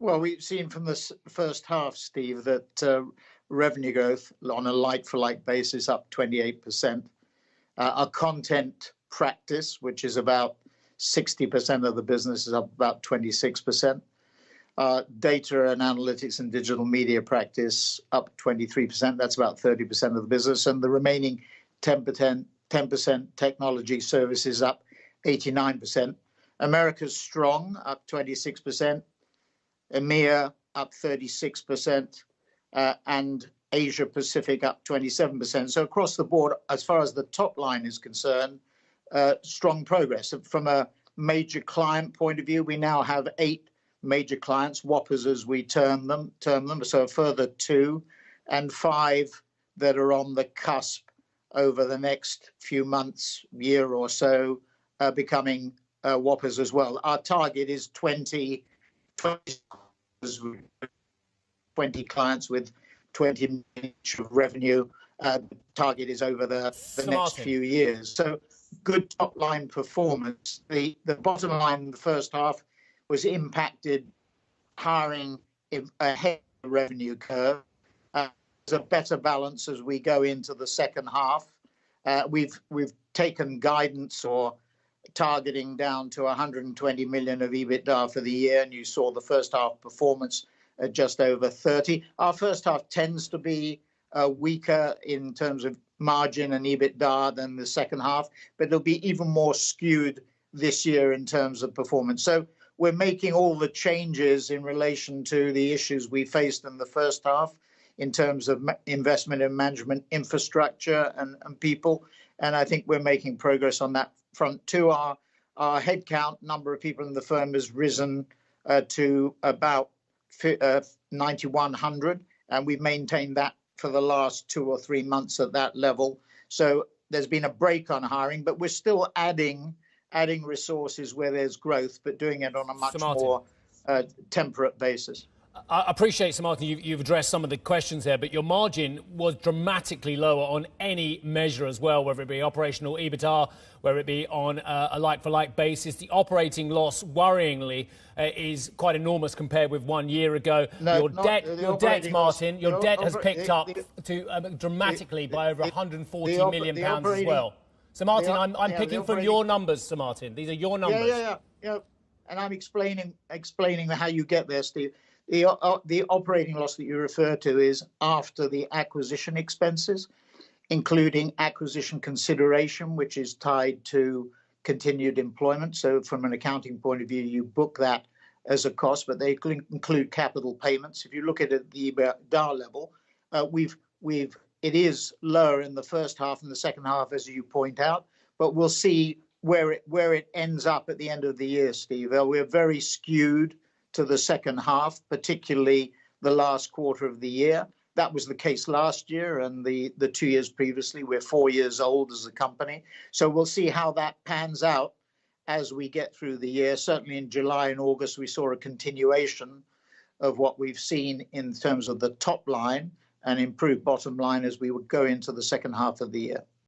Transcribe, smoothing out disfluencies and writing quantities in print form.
Well, we've seen from the first half, Steve, that revenue growth on a like-for-like basis up 28%. Our content practice, which is about 60% of the business, is up about 26%. Data and analytics and digital media practice up 23%. That's about 30% of the business. And the remaining 10% technology services up 89%. America's strong, up 26%. EMEA up 36%, and Asia Pacific up 27%. So across the board, as far as the top line is concerned, strong progress. From a major client point of view, we now have 8 major clients, Whoppers as we term them. So a further 2, and 5 that are on the cusp over the next few months, year or so, becoming Whoppers as well. Our target is 20 clients with 20 million of revenue. Target is over the next few years. So good top line performance. The bottom line in the first half was impacted hiring ahead of the revenue curve. There's a better balance as we go into the second half. We've taken guidance or targeting down to 120 million of EBITDA for the year, and you saw the first half performance at just over 30. Our first half tends to be weaker in terms of margin and EBITDA than the second half, but it'll be even more skewed this year in terms of performance. So we're making all the changes in relation to the issues we faced in the first half in terms of investment in management infrastructure and people. And I think we're making progress on that front too. Our headcount, number of people in the firm, has risen to about 9,100, and we've maintained that for the last 2 or 3 months at that level. So there's been a break on hiring, but we're still adding resources where there's growth, but doing it on a much more temperate basis. I appreciate, Sir Martin, you've addressed some of the questions there, but your margin was dramatically lower on any measure as well, whether it be operational EBITDA, whether it be on a like-for-like basis. The operating loss, worryingly, is quite enormous compared with 1 year ago. Your debt, Martin, your debt has picked up to dramatically by over £140 million as well. So, Martin, I'm picking from your numbers, Sir Martin. These are your numbers. Yeah. And I'm explaining how you get there, Steve. The operating loss that you refer to is after the acquisition expenses, including acquisition consideration, which is tied to continued employment. So from an accounting point of view, you book that as a cost, but they include capital payments. If you look at it at the EBITDA level, it is lower in the first half and the second half, as you point out, but we'll see where it ends up at the end of the year, Steve. We're very skewed to the second half, particularly the last quarter of the year. That was the case last year and the 2 years previously. We're 4 years old as a company. So we'll see how that pans out as we get through the year. Certainly in July and August, we saw a continuation of what we've seen in terms of the top line and improved bottom line as we would go into the second half of the year.